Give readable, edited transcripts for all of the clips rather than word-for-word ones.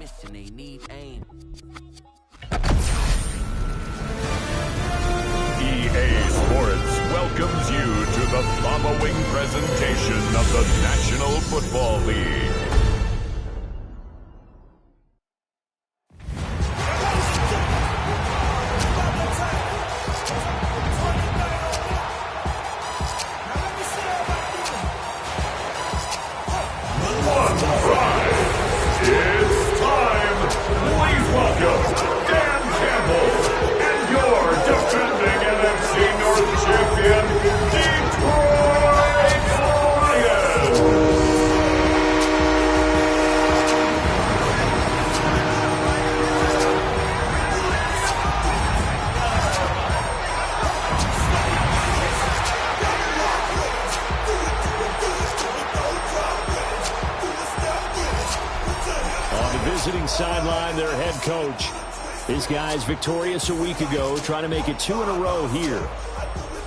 missing, they need aim. EA Sports welcomes you to the following presentation of the National Football League. It's time. Please welcome Dan Campbell and your defending NFC North champion, Detroit Lions. Visiting sideline, their head coach. His guys victorious a week ago, trying to make it 2 in a row here.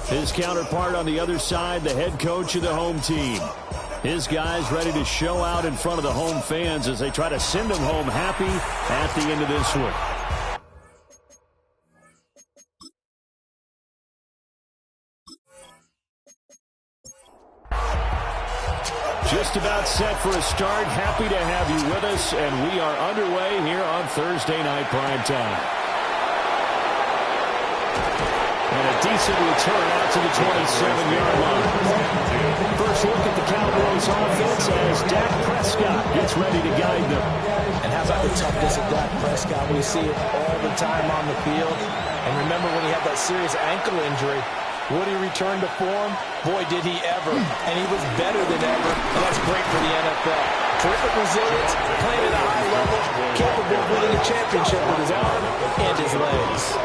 His counterpart on the other side, the head coach of the home team. His guys ready to show out in front of the home fans as they try to send them home happy at the end of this one. Just about set for a start. Happy to have you with us, and we are underway here on Thursday Night Primetime. And a decent return out to the 27-yard line. First look at the Cowboys offense as Dak Prescott gets ready to guide them. And how about the toughness of Dak Prescott? We see it all the time on the field. And remember when he had that serious ankle injury, would he return to form? Boy, did he ever. And he was better than ever. And that's great for the NFL. Terrific resilience, playing at a high level, capable of winning a championship with his arm and his legs.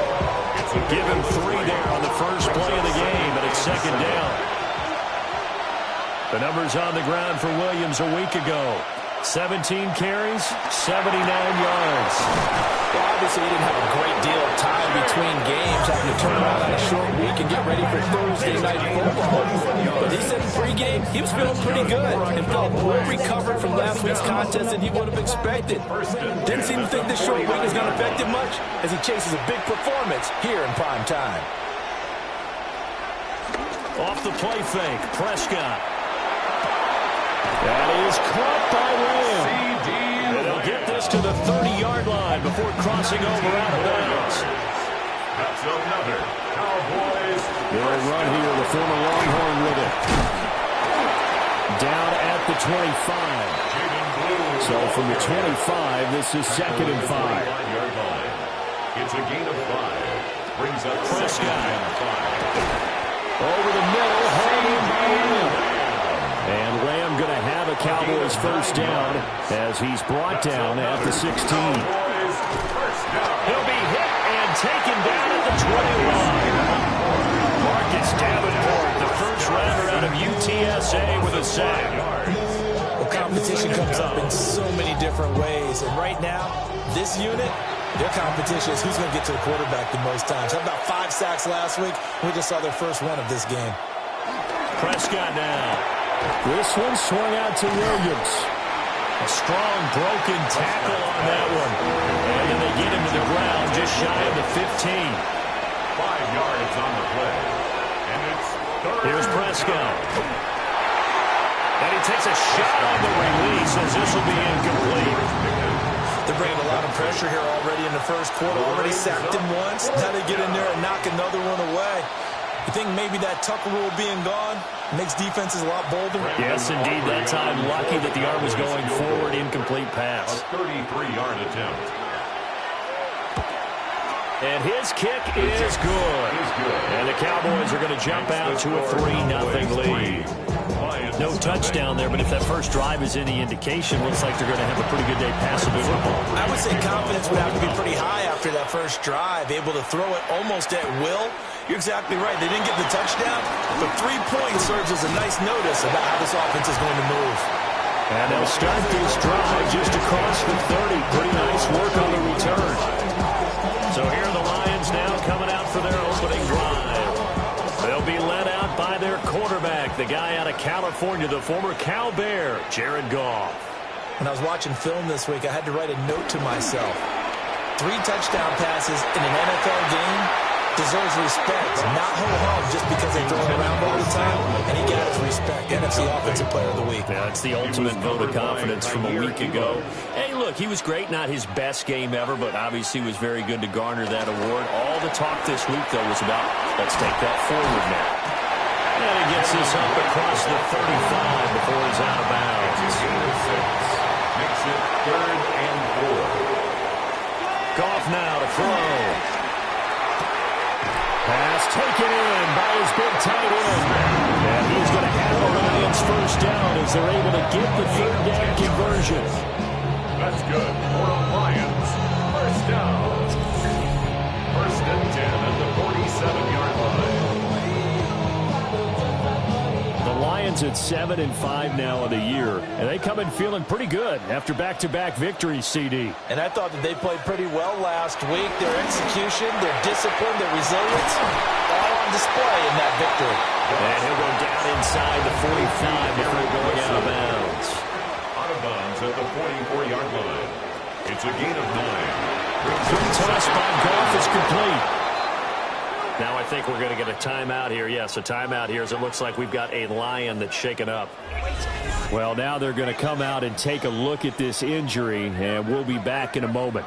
Give him 3 there on the first play of the game, but it's second down. The numbers on the ground for Williams a week ago. 17 carries, 79 yards. Well, obviously, he didn't have a great deal of time between games, having to turn around on a short week and get ready for Thursday Night Football. But he said in pregame he was feeling pretty good and felt more recovered from last week's contest than he would have expected. Didn't seem to think this short week is going to affect him much as he chases a big performance here in prime time. Off the play fake, Prescott. That is caught by Lamb. And he'll get this to the 30-yard line before crossing over out of bounds. That's another Cowboys. They'll run here, the former Longhorn with it. Down at the 25. So from the 25, this is 2nd and 5. It's a gain of 5. Brings up Prescott. 2nd and 5. Over the middle, hanging by Lamb. And Lamb going to have a Cowboys first down as he's brought down at the 16. He'll be hit and taken down at the 21. Marcus Davenport, the first rounder out of UTSA with a sack. Well, competition comes up in so many different ways. And right now, this unit, their competition is who's going to get to the quarterback the most times. How about 5 sacks last week? We just saw their first one of this game. Prescott now. This one swung out to Williams. A strong broken tackle on that one. And then they get him to the ground just shy of the 15. 5 yards on the play. And it's third. Here's Prescott. And he takes a shot on the release as this will be incomplete. They're bringing a lot of pressure here already in the first quarter. Already sacked him once. Now they get in there and knock another one away. You think maybe that Tucker rule being gone makes defenses a lot bolder? Yes, indeed. That time, lucky that the arm was going forward. Incomplete pass. A 33-yard attempt. And his kick is good. And the Cowboys are going to jump out to a 3-0 lead. No touchdown there, but if that first drive is any indication, looks like they're going to have a pretty good day passing the football. I would say confidence would have to be pretty high after that first drive, able to throw it almost at will. You're exactly right. They didn't get the touchdown, but 3 points serves as a nice notice about how this offense is going to move. And they'll start this drive just across the 30. Pretty nice work on the return. So here are the Lions now coming out for their opening drive. They'll be led out by their quarterback, the guy out of California, the former Cal Bear, Jared Goff. When I was watching film this week, I had to write a note to myself. 3 touchdown passes in an NFL game deserves respect, not ho-hum just because they throw it around all the time, and he got his respect. NFC Offensive Player of the Week. Yeah, it's the ultimate vote of confidence from a week ago. Hey, look, he was great. Not his best game ever, but obviously was very good to garner that award. All the talk this week, though, was about, let's take that forward now. And he gets this up across the 35 before he's out of bounds. Makes it 3rd and 4. Goff now to throw. Pass taken in by his big tight end. And he's going to have the Lions first down as they're able to get the 3rd down conversion. That's good for the Lions. First down. 1st and 10 at the 47-yard line. The Lions at 7-5 now of the year, and they come in feeling pretty good after back-to-back victories, CD. And I thought that they played pretty well last week. Their execution, their discipline, their resilience, all on display in that victory. And he'll go down inside the 45 before going out of bounds. Out of bounds at the 44-yard line. It's a gain of 9. Good toss by Goff is complete. Now I think we're going to get a timeout here. Yes, a timeout here as it looks like we've got a Lion that's shaken up. Well, now they're going to come out and take a look at this injury, and we'll be back in a moment.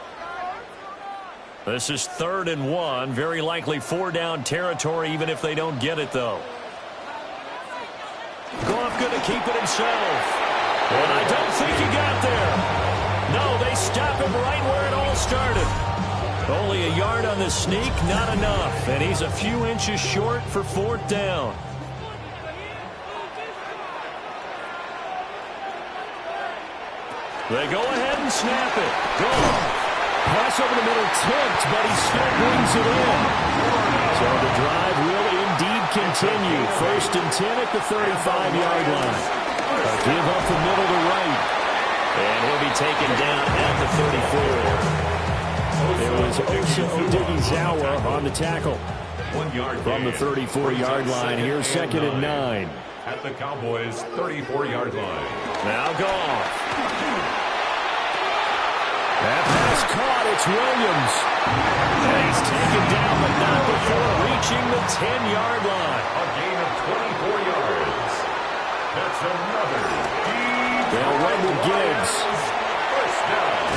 This is 3rd and 1. Very likely 4-down territory, even if they don't get it, though. Goff going to keep it himself. And I don't think he got there. No, they stop him right where it all started. Only a yard on the sneak, not enough. And he's a few inches short for 4th down. They go ahead and snap it. Goff. Pass over the middle tipped, but he still brings it in. So the drive will indeed continue. 1st and 10 at the 35-yard line. A give up the middle to right. And he'll be taken down at the 34. It was Osa Odighizuwa on the tackle. 1 yard from the 34-yard line. Here's 2nd and 9. At the Cowboys' 34-yard line. Now Goff. That pass caught. It's Williams. And he's taken down, but not before reaching the 10-yard line. A gain of 24 yards. That's another deep. They'll run with Gibbs. First down.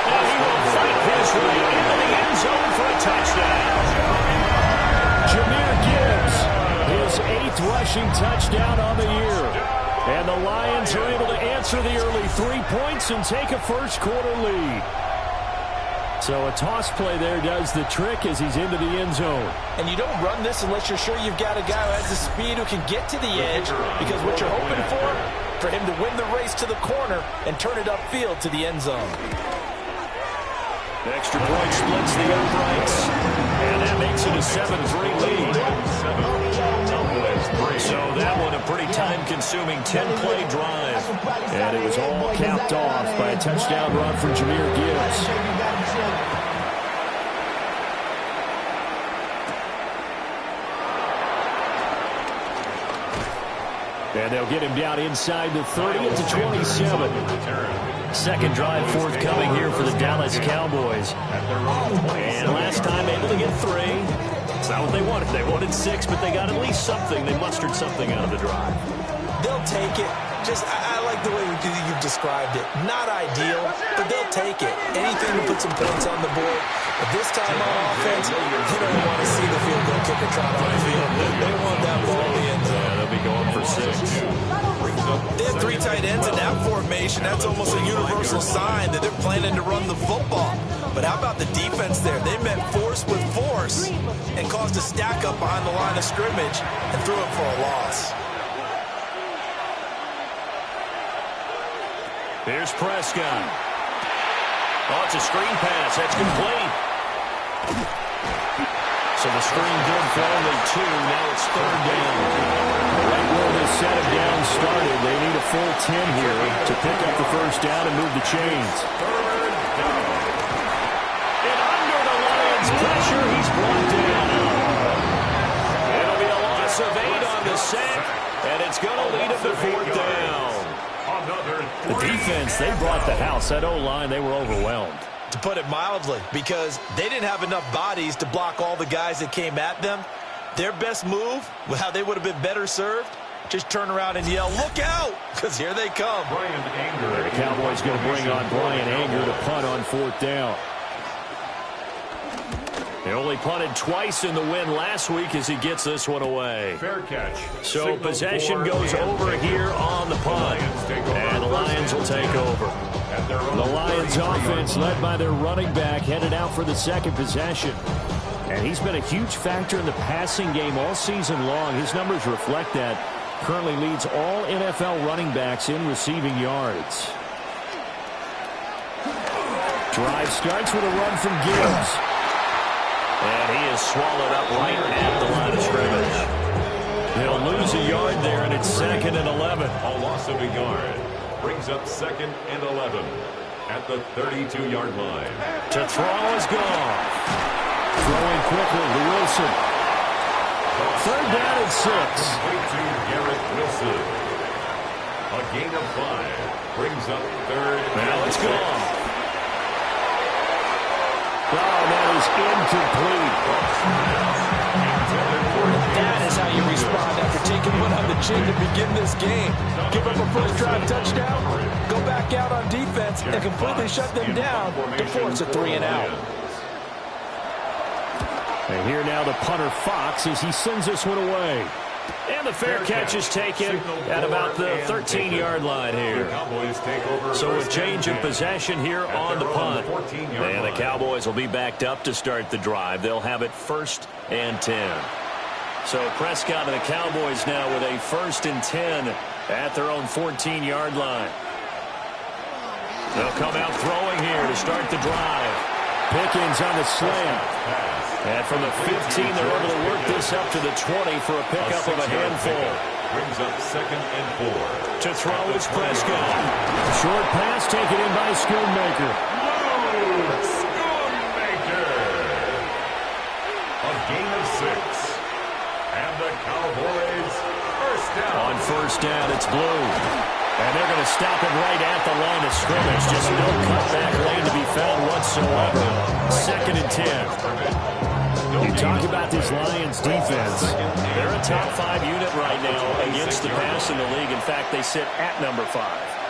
And he will fight his way into the end zone for a touchdown. Jahmyr Gibbs, his 8th rushing touchdown on the year. And the Lions are able to answer the early 3 points and take a first-quarter lead. So a toss play there does the trick as he's into the end zone. And you don't run this unless you're sure you've got a guy who has the speed who can get to the edge, because what you're hoping for him to win the race to the corner and turn it upfield to the end zone. The extra point splits the uprights, and that makes it a 7-3 lead. So that one a pretty time-consuming 10-play drive. And it was all capped off by a touchdown run from Jahmyr Gibbs. And they'll get him down inside the 30 to 27. Second drive forthcoming here for the Dallas Cowboys. And last time able to get 3. It's not what they wanted. They wanted 6, but they got at least something. They mustered something out of the drive. They'll take it. I like the way you've described it. Not ideal, but they'll take it. Anything to put some points on the board. But this time on offense, you don't want to see the field goal kicker trot on the field. They want that ball in the end zone. Yeah, they'll be going for 6. They have 3 tight ends in that formation. That's almost a universal sign that they're planning to run the football. But how about the defense there? They met force with force and caused a stack up behind the line of scrimmage and threw it for a loss. Here's Prescott. Oh, it's a screen pass. That's complete. So the screen good for only 2. Now it's 3rd down. Right where this set of downs started, they need a full 10 here to pick up the first down and move the chains. And under the Lions' pressure, he's brought down. It'll be a loss of 8 on the sack, and it's going to lead him to 4th down. Another The defense, they brought the house. That O-line, they were overwhelmed. To put it mildly, because they didn't have enough bodies to block all the guys that came at them. Their best move, how they would have been better served, just turn around and yell, "Look out!" Because here they come. The Cowboys going to bring on Brian Anger to punt on 4th down. They only punted twice in the win last week as he gets this one away. Fair catch. So possession goes over here on the punt. And the Lions will take over. The Lions offense led by their running back headed out for the second possession. And he's been a huge factor in the passing game all season long. His numbers reflect that. Currently leads all NFL running backs in receiving yards. Drive starts with a run from Gibbs. And he is swallowed up right at the line of scrimmage. They'll lose a yard there, and it's 2nd and 11. A loss of a yard brings up 2nd and 11 at the 32-yard line. To throw is gone. Throwing quickly to Wilson. 3rd down and 6. Complete to Garrett Wilson. A gain of 5 brings up 3rd. Now it's gone. Oh, that is incomplete. That is how you respond after taking one on the chin to begin this game. Give up a first drive touchdown, go back out on defense, and completely shut them down to force a 3 and out. And here now the punter Fox as he sends this one away. And the fair catch is taken at about the 13-yard line here. So a change of possession here on the punt. And the Cowboys will be backed up to start the drive. They'll have it 1st and 10. So Prescott and the Cowboys now with a 1st and 10 at their own 14-yard line. They'll come out throwing here to start the drive. Pickens on the slant. And from the 15, they're able to work this up to the 20 for a pickup of a handful. Brings up 2nd and 4. To throw is Prescott. Short pass taken in by Schoonmaker. Schoonmaker. A gain of 6. And the Cowboys 1st down. On 1st down, it's Blue. And they're going to stop it right at the line of scrimmage. Just no cutback lane to be found whatsoever. 2nd and 10. You talk about this Lions defense. They're a top 5 unit right now against the pass in the league. In fact, they sit at number 5.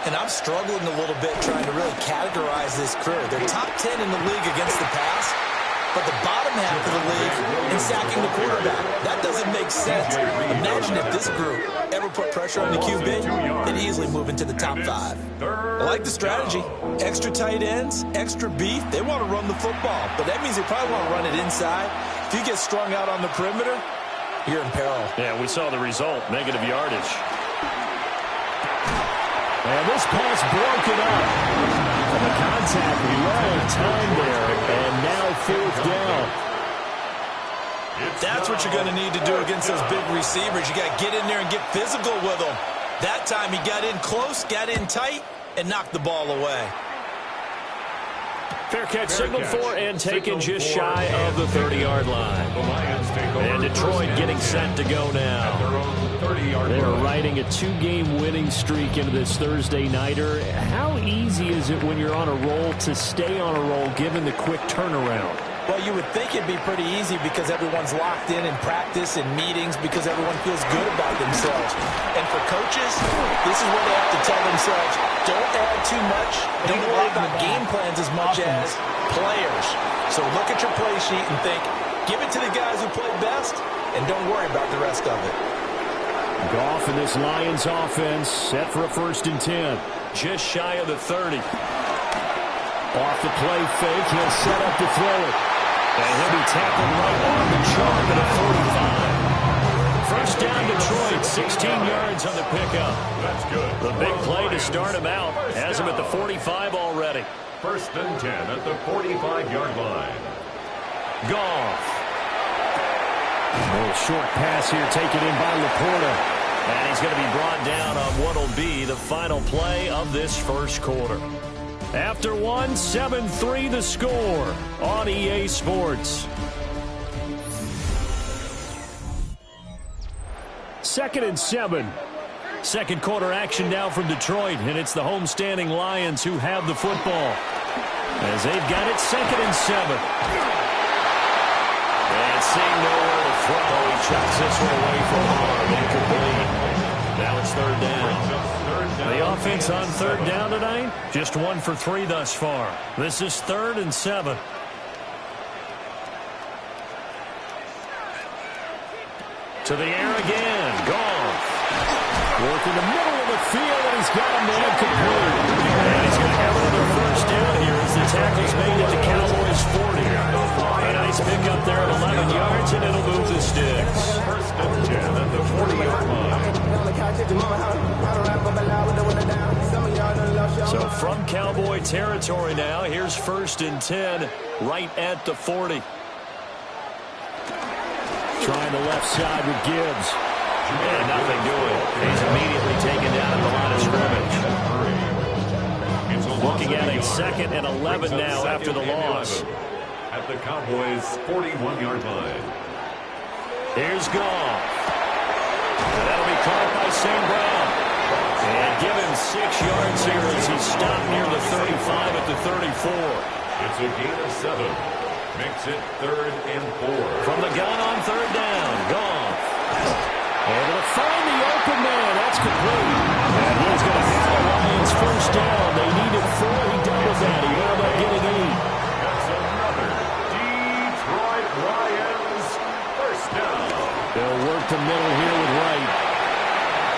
And I'm struggling a little bit trying to really categorize this crew. They're top 10 in the league against the pass, but the bottom half of the league in sacking the quarterback. That doesn't make sense. Imagine if this group ever put pressure on the QB, they'd easily move into the top 5. I like the strategy. Extra tight ends, extra beef. They want to run the football, but that means they probably want to run it inside. If you get strung out on the perimeter, you're in peril. Yeah, we saw the result, negative yardage. And this pass broken up. And the contact, long time there, and now 4th down. That's what you're going to need to do against those big receivers. You got to get in there and get physical with them. That time he got in close, got in tight, and knocked the ball away. Fair catch signaled for and taken just shy of the 30-yard line. And Detroit getting set to go now. They're riding a 2-game winning streak into this Thursday nighter. How easy is it when you're on a roll to stay on a roll given the quick turnaround? Well, you would think it'd be pretty easy because everyone's locked in practice and meetings because everyone feels good about themselves. And for coaches, this is where they have to tell themselves, don't add too much. Don't worry about game plans as much as players. So look at your play sheet and think, give it to the guys who play best, and don't worry about the rest of it. Goff in this Lions offense set for a 1st and 10. Just shy of the 30. Off the play fake, he'll set up to throw it. And he'll be tackled right on the chalk at a 45. 1st down Detroit, 16 yards on the pickup. That's good. The big play to start him out. Has him at the 45 already. 1st and 10 at the 45-yard line. Goff. A little short pass here taken in by Laporta. And he's going to be brought down on what will be the final play of this 1st quarter. After one, 7-3 the score on EA Sports. 2nd and 7. Second quarter action now from Detroit, and it's the homestanding Lions who have the football. As they've got it 2nd and 7. And seeing nowhere to throw, he chucks this one away from harm. Incomplete. Now it's 3rd down. The offense on 3rd down tonight, just 1 for 3 thus far. This is 3rd and 7. To the air again. Goff. Work in the middle of the field, and he's got him there complete. And he's going to have another 1st down here as the tackle's made it to Cowboys 40. A nice pickup there at 11 yards, and it'll move the sticks. 1st and 10 at the 40-yard line. So from Cowboy territory now, here's 1st and 10 right at the 40. Trying the left side with Gibbs. And nothing doing. He's immediately taken down at the line of scrimmage. Looking at a 2nd and 11 now after the loss. At the Cowboys' 41-yard line. Here's Goff. And that'll be caught by St. Brown. And give him 6 yards here as he's stopped near the 35 at the 34. It's a gain of 7. Makes it 3rd and 4. From the gun on 3rd down, Goff. Able to find the open man. That's complete. And he's going to have the Lions 1st down. They needed 4. He doubled that. He ended up getting 8. That's another Detroit Lions 1st down. They'll work the middle here with Wright.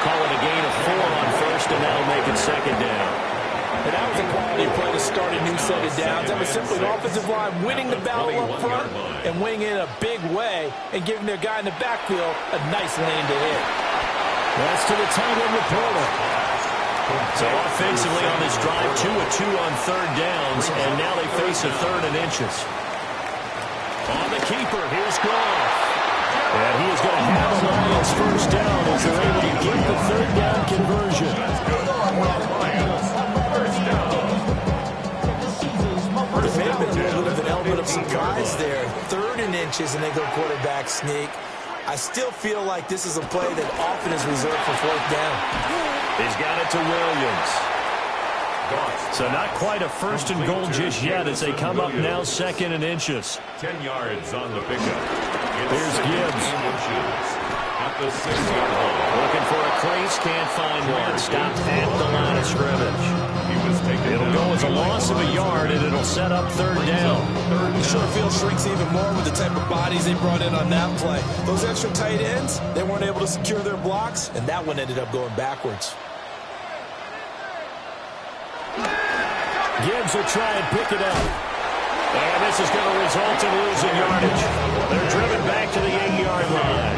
Call it a gain of 4 on 1st, and that'll make it 2nd down. And that was a quality play to start a new set of downs. That was simply an offensive line winning the battle up front and winning in a big way and giving their guy in the backfield a nice lane to hit. That's to the tight end reporter. So offensively on this drive, 2 of 2 on 3rd downs, and now they face a 3rd and inches. On the keeper, here's Goff. And he is going to have the Lions 1st down as they're able to get the 3rd down conversion. There may have been a little bit of an element of surprise there. 3rd and inches, and they go quarterback sneak. I still feel like this is a play that often is reserved for 4th down. He's got it to Williams. So not quite a 1st and goal just yet as they come up now 2nd and inches. 10 yards on the pickup. Here's Gibbs. At the 6-yard line. Looking for a crease, can't find one. Stopped at the line of scrimmage. It'll go as a loss of a yard, and it'll set up 3rd down. The short field shrinks even more with the type of bodies they brought in on that play. Those extra tight ends, they weren't able to secure their blocks, and that one ended up going backwards. Gibbs will try and pick it up. And this is going to result in losing yardage. They're driven back to the 8-yard line.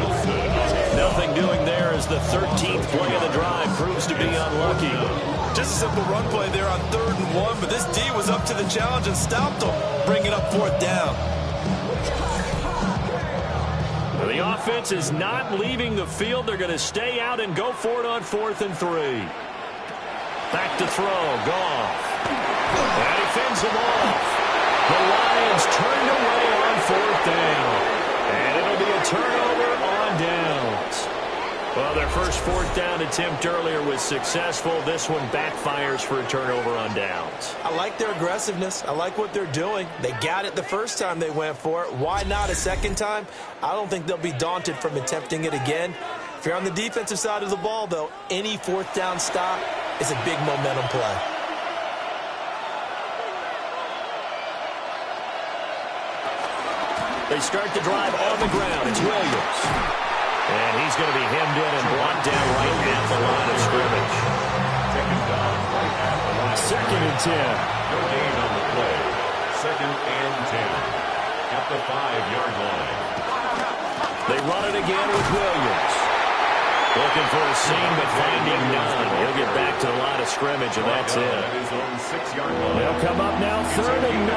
Nothing doing there as the 13th play of the drive proves to be unlucky. Just a simple run play there on 3rd and 1, but this D was up to the challenge and stopped them, bringing up 4th down. The offense is not leaving the field. They're going to stay out and go for it on 4th and 3. Back to throw, Goff. And he fends him off. The Lions turned away on 4th down. And it'll be a turnover on downs. Well, their first 4th down attempt earlier was successful. This one backfires for a turnover on downs. I like their aggressiveness. I like what they're doing. They got it the first time they went for it. Why not a second time? I don't think they'll be daunted from attempting it again. If you're on the defensive side of the ball, though, any 4th down stop is a big momentum play. They start the drive on the ground. It's Williams. And he's going to be hemmed in and brought down right at the line of scrimmage. 2nd and 10. No gain on the play. 2nd and 10. At the 5-yard line. They run it again with Williams. Looking for a seam, but finding none. He'll get back to the line of scrimmage, and that's it. At his own 6-yard line. They'll come up now 3rd and 9.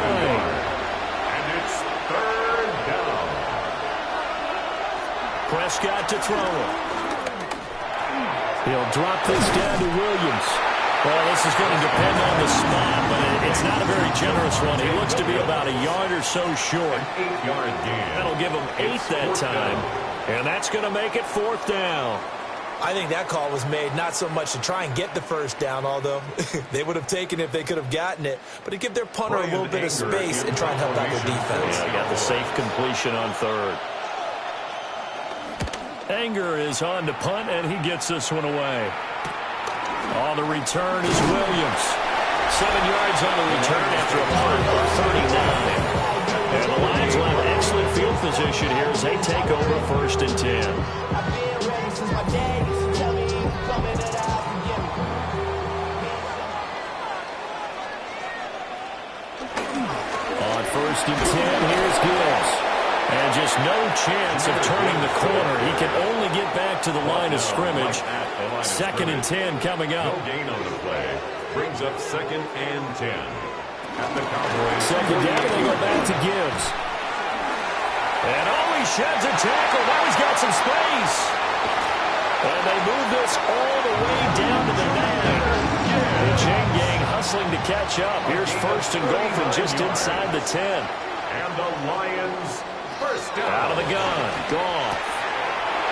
And it's 3rd down. Prescott to throw it. He'll drop this down to Williams. Well, this is going to depend on the spot, but it's not a very generous one. He looks to be about a yard or so short. 8-yard gain. That'll give him 8 that time, and that's going to make it 4th down. I think that call was made not so much to try and get the first down, although they would have taken it if they could have gotten it, but to give their punter a little bit of space and try and help out their defense. Yeah, got the safe completion on third. Anger is on to punt, and he gets this one away. On the return is Williams. 7 yards on the return after a punt of 39. And the Lions will have excellent field position here as they take over 1st and 10. On 1st and 10, here's Gibbs. And just no chance of turning the corner. He can only get back to the line of scrimmage. 2nd and 10 coming up. No gain on the play. Brings up 2nd and 10. At the Cowboys. 2nd down, they go back to Gibbs. And he sheds a tackle. Now he's got some space. And they move this all the way down to the 9. The chain gang hustling to catch up. Here's 1st and goal from just inside the 10. And the Lions first down. Out of the gun. Goff.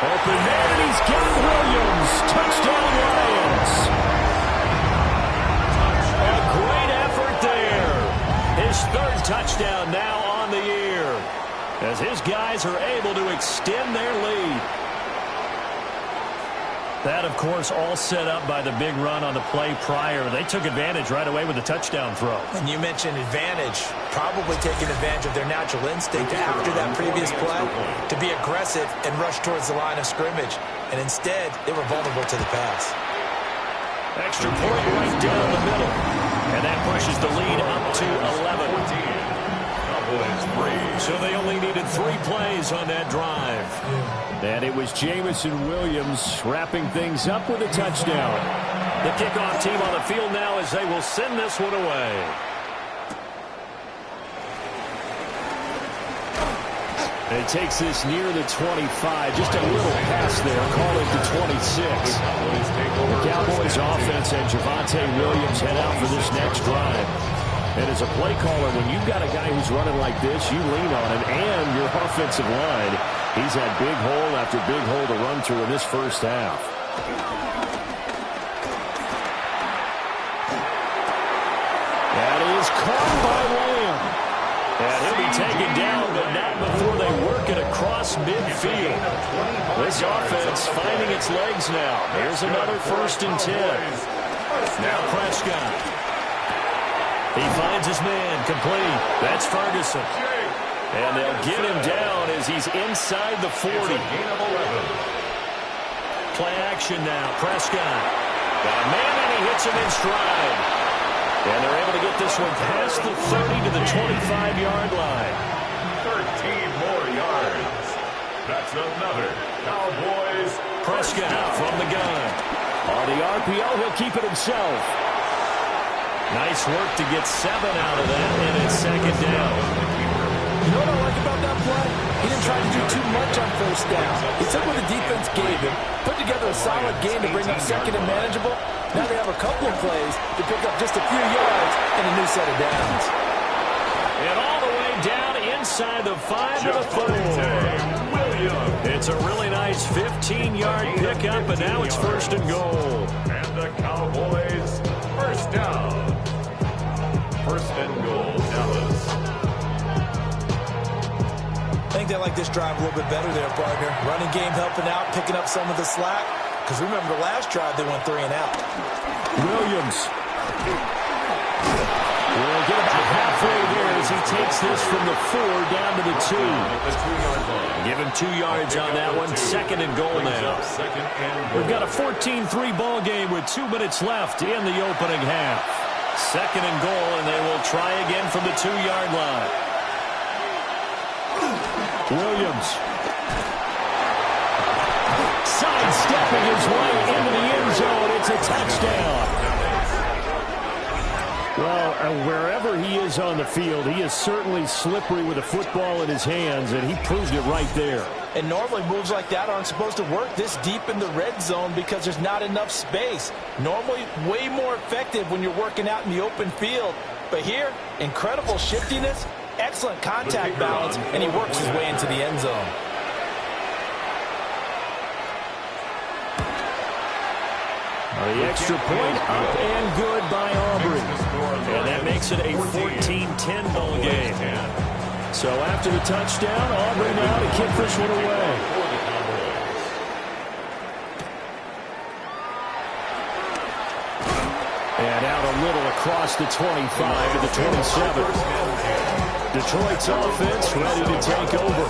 Open man, and he's got Williams. Touchdown, Lions. A great effort there. His 3rd touchdown now on the year, as his guys are able to extend their lead. That, of course, all set up by the big run on the play prior. They took advantage right away with the touchdown throw. And you mentioned advantage, probably taking advantage of their natural instinct after that previous play to be aggressive and rush towards the line of scrimmage. And instead, they were vulnerable to the pass. Extra point right down the middle. And that pushes the lead up to 11. So they only needed 3 plays on that drive. And it was Jamison Williams wrapping things up with a touchdown. The kickoff team on the field now as they will send this one away. It takes this near the 25. Just a little pass there. Call it the 26. The Cowboys offense and Javonte Williams head out for this next drive. And as a play caller, when you've got a guy who's running like this, you lean on him and your offensive line. He's had big hole after big hole to run through in this first half. That is caught by Lamb. And he'll be taken down, but not before they work it across midfield. This offense finding its legs now. Here's another 1st and 10. Now Prescott. He finds his man, complete. That's Ferguson. And they'll get him down as he's inside the 40. Play action now, Prescott. Got a man, and he hits him in stride. And they're able to get this one past the 30 to the 25-yard line. 13 more yards. That's another Cowboys. Prescott from the gun. On the RPO, he'll keep it himself. Nice work to get 7 out of that, and it's 2nd down. You know what I like about that play? He didn't try to do too much on 1st down. He took what the defense gave him, put together a solid game to bring up 2nd and manageable. Now they have a couple of plays to pick up just a few yards and a new set of downs. And all the way down inside the 5 to the 4. It's a really nice 15-yard pickup, and now it's 1st and goal. And the Cowboys first down. 1st and goal, Dallas. I think they like this drive a little bit better there, partner. Running game helping out, picking up some of the slack. Because remember, the last drive, they went 3 and out. Williams will get about halfway there as he takes this from the 4 down to the 2. Give him 2 yards on that one. 2nd and goal now. We've got a 14-3 ball game with 2 minutes left in the opening half. 2nd and goal, and they will try again from the 2-yard line. Williams sidestepping his way into the end zone. It's a touchdown. Well, wherever he is on the field, he is certainly slippery with a football in his hands, and he proved it right there. And normally moves like that aren't supposed to work this deep in the red zone because there's not enough space. Normally way more effective when you're working out in the open field. But here, incredible shiftiness, excellent contact balance, and he works his way into the end zone. The extra point up and good by Aubrey. And that makes it a 14-10 ball game. So after the touchdown, Aubrey now to kick this one away. And out a little across the 25 to the 27. Detroit's offense ready to take over.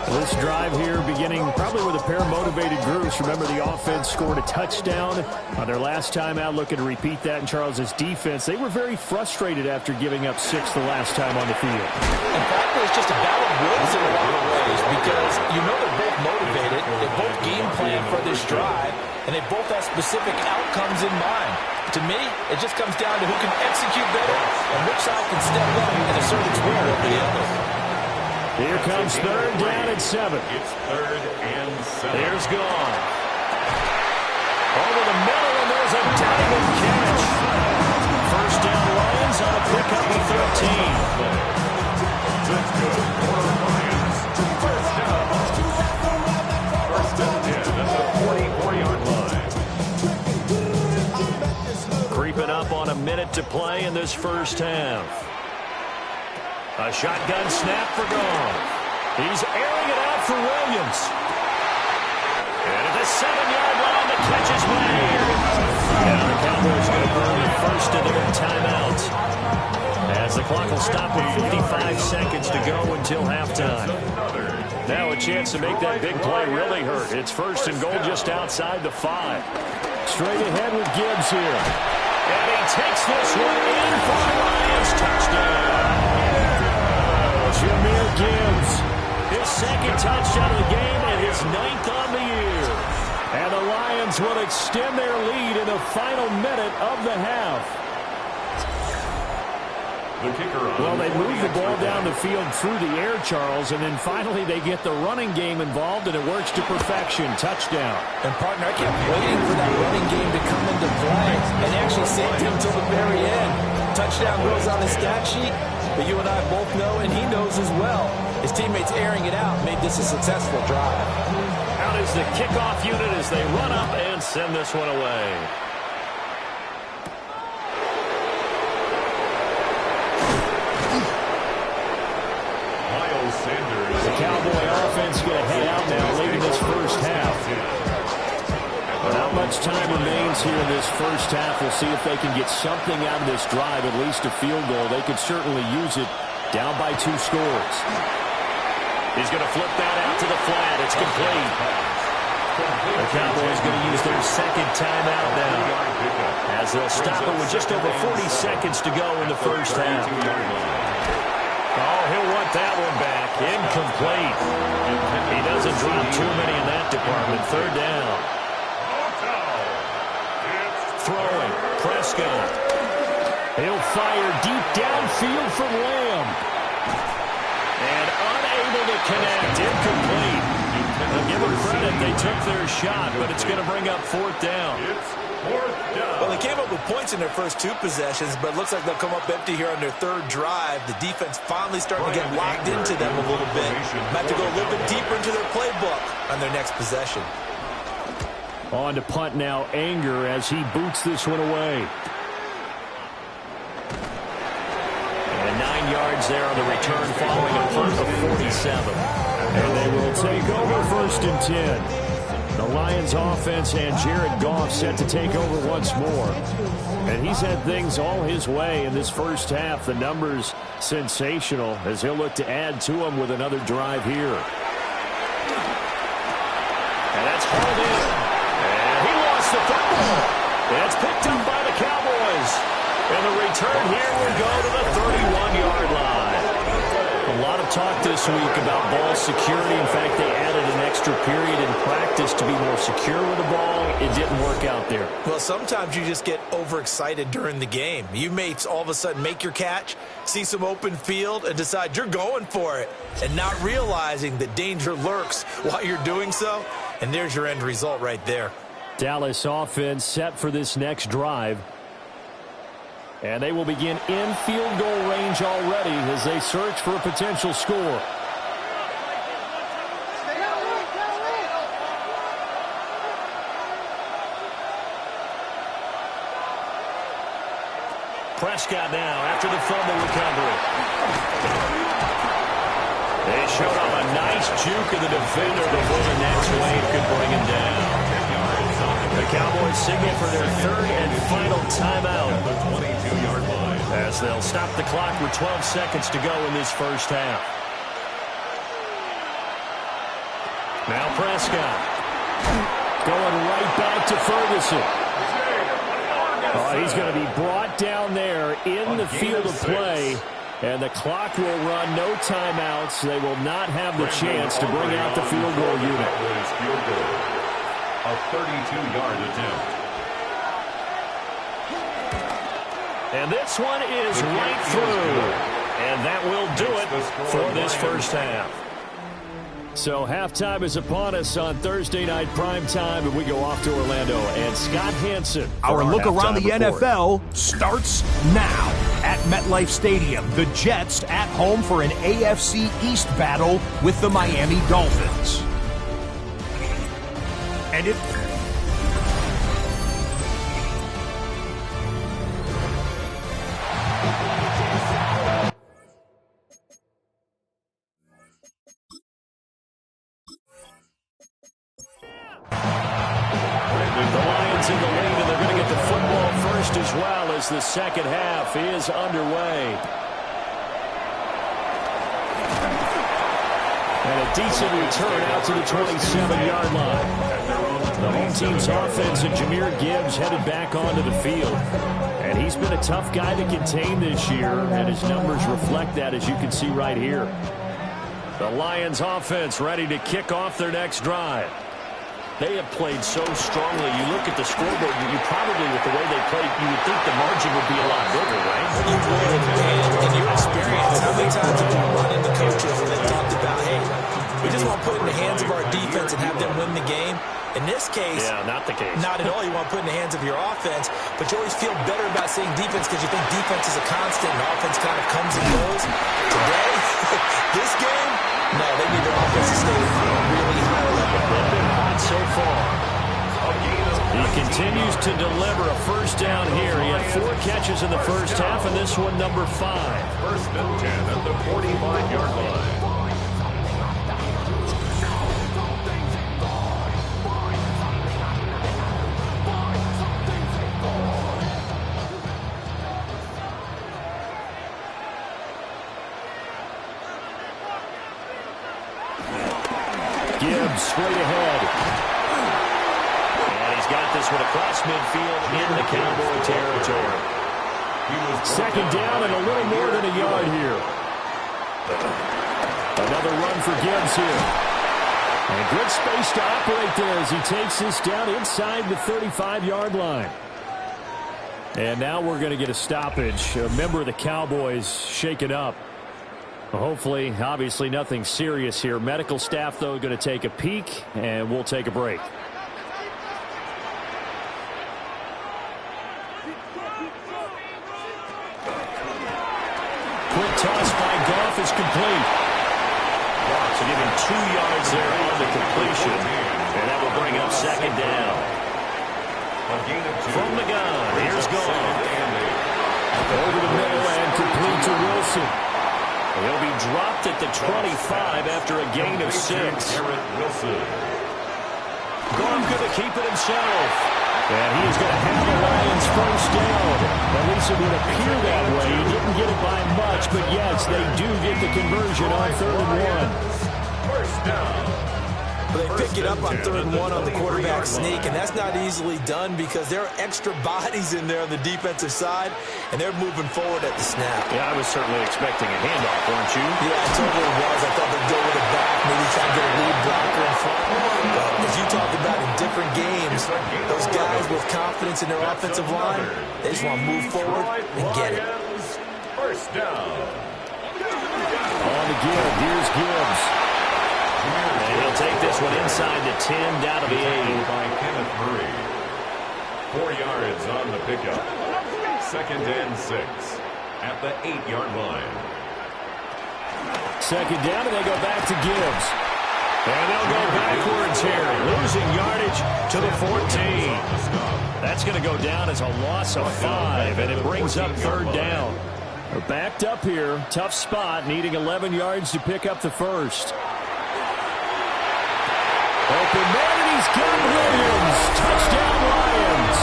This drive here beginning probably with a pair of motivated groups. Remember, the offense scored a touchdown on their last time out, looking to repeat that in Charles's defense. They were very frustrated after giving up 6 the last time on the field. In fact, it's just a battle of wills in a lot of ways because you know they're both motivated. They both game plan for this drive, and they both have specific outcomes in mind. To me, it just comes down to who can execute better and which side can step up and assert its will over the other. Here comes third down and 7. It's 3rd and 7. Here's gone. Over the middle, and there's a diving catch. First down, Lions on a pickup of 13. That's good for the Lions. First down. First and 10 at the 44-yard line. Creeping up on a minute to play in this first half. A shotgun snap for Goff. He's airing it out for Williams. And at the 7-yard line, the catch is made. Now the Cowboys going to burn the first of their timeouts, as the clock will stop with 55 seconds to go until halftime. Now a chance to make that big play really hurt. It's first and goal just outside the 5. Straight ahead with Gibbs here. And he takes this one in for the Lions. Touchdown. Jahmyr Gibbs, his second touchdown of the game and his 9th on the year. And the Lions will extend their lead in the final minute of the half. The kicker on. Well, they move the ball down the field through the air, Charles, and then finally they get the running game involved, and it works to perfection. Touchdown. And, partner, I kept waiting for that running game to come into play and actually saved him until the very end. Touchdown goes on the stat sheet, but you and I both know, and he knows as well, his teammates airing it out made this a successful drive. Out is the kickoff unit as they run up and send this one away. The Cowboy offense going to head out now late in this first half. Not much time remains here in this first half. We'll see if they can get something out of this drive, at least a field goal. They could certainly use it down by 2 scores. He's going to flip that out to the flat. It's complete. The Cowboys going to use their second timeout now, as they'll stop it with just over 40 seconds to go in the first half. Oh, he'll want that one back. Incomplete. He doesn't drop too many in that department. Third down. Throwing. Prescott. He'll fire deep downfield from Lamb. And unable to connect. Incomplete. I'll give them credit. They took their shot, but it's going to bring up 4th down. Well, they came up with points in their first 2 possessions, but it looks like they'll come up empty here on their 3rd drive. The defense finally starting to get locked into them a little bit. Might have to go a little bit deeper into their playbook on their next possession. On to punt now, Anger, as he boots this one away. And 9 yards there on the return following a punt of 47. And they will take over 1st and 10. The Lions offense and Jared Goff set to take over once more. And he's had things all his way in this first half. The numbers sensational as he'll look to add to them with another drive here. And that's hauled in. And he lost the football. And it's picked up by the Cowboys. And the return here will go to the 31-yard line. A lot of talk this week about ball security. In fact, they added an extra period in practice to be more secure with the ball. It didn't work out there. Well, sometimes you just get overexcited during the game. You may all of a sudden make your catch, see some open field, and decide you're going for it, and not realizing that danger lurks while you're doing so. And there's your end result right there. Dallas offense set for this next drive. And they will begin in field goal range already as they search for a potential score. Prescott now after the fumble recovery. They showed off a nice juke of the defender before the next wave could bring him down. The Cowboys signal for their third and final timeout as they'll stop the clock with 12 seconds to go in this first half. Now Prescott going right back to Ferguson. Oh, he's going to be brought down there in the field of play, and the clock will run, no timeouts. They will not have the chance to bring out the field goal unit. A 32-yard attempt. And this one is right through, and that will do it for this first half. So halftime is upon us on Thursday night primetime, and we go off to Orlando. And Scott Hansen. Our look around the report. NFL starts now. At MetLife Stadium, the Jets at home for an AFC East battle with the Miami Dolphins. And it... In the lead, and they're going to get the football first as well as the second half is underway. And a decent return out to the 27-yard line. The home team's offense and Jahmyr Gibbs headed back onto the field. And he's been a tough guy to contain this year, and his numbers reflect that, as you can see right here. The Lions offense ready to kick off their next drive. They have played so strongly. You look at the scoreboard, you probably, with the way they played, you would think the margin would be a lot bigger, right? You would, and in your experience, how many times have you run into coaches and they talked about, hey, we just want to put it in the hands of our defense and have them win the game? In this case, yeah, not the case. Not at all. You want to put it in the hands of your offense, but you always feel better about saying defense because you think defense is a constant and offense kind of comes and goes. Today, this game, no, they need their offense to stay on a really high level. They've been hot so far. He continues to deliver a first down here. He had 4 catches in the first half, and this one number 5. First and 10 at the 45-yard line. Gibbs straight ahead. And he's got this one across midfield in the Cowboy territory. Second down and a little more than a yard here. Another run for Gibbs here. And good space to operate there as he takes this down inside the 35-yard line. And now we're going to get a stoppage. A member of the Cowboys shaken up. Hopefully, obviously, nothing serious here. Medical staff, though, going to take a peek, and we'll take a break. Quick toss by Goff is complete. So give him 2 yards there on the completion, and that will bring up second down. From the gun, here's Goff. Over the middle and complete to Wilson. He'll be dropped at the 25 after a gain of 6. Goff going to keep it himself. And he is going to have the Lions first down. At least it would appear that way. He didn't get it by much, but yes, they do get the conversion on 3rd and 1. First down. They pick it up on 3rd and 1 on the quarterback sneak, and that's not easily done because there are extra bodies in there on the defensive side, and they're moving forward at the snap. Yeah, I was certainly expecting a handoff, weren't you? Yeah, I totally was. I thought they'd go with it back, maybe try and get a lead blocker in front. But as you talked about in different games, those guys with confidence in their offensive line, they just want to move forward and get it. First down. On the give, here's Gibbs. And he'll take this one inside the 10, down to the 8. By Kenneth Murray. 4 yards on the pickup. Second and 6 at the 8-yard line. Second down, and they go back to Gibbs. And they'll go backwards here, losing yardage to the 14. That's going to go down as a loss of 5, and it brings up third down. They're backed up here. Tough spot, needing 11 yards to pick up the first. Open man, and he's got Williams. Touchdown, Lions.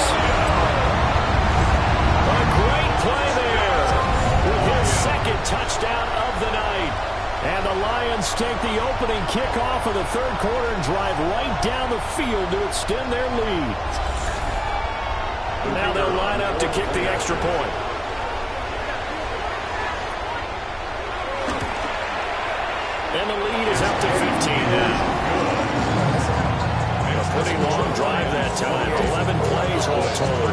A great play there with his second touchdown of the night. And the Lions take the opening kickoff of the third quarter and drive right down the field to extend their lead. Now they'll line up to kick the extra point. And the lead is up to 15 now. A pretty long drive that time. 11 plays all told.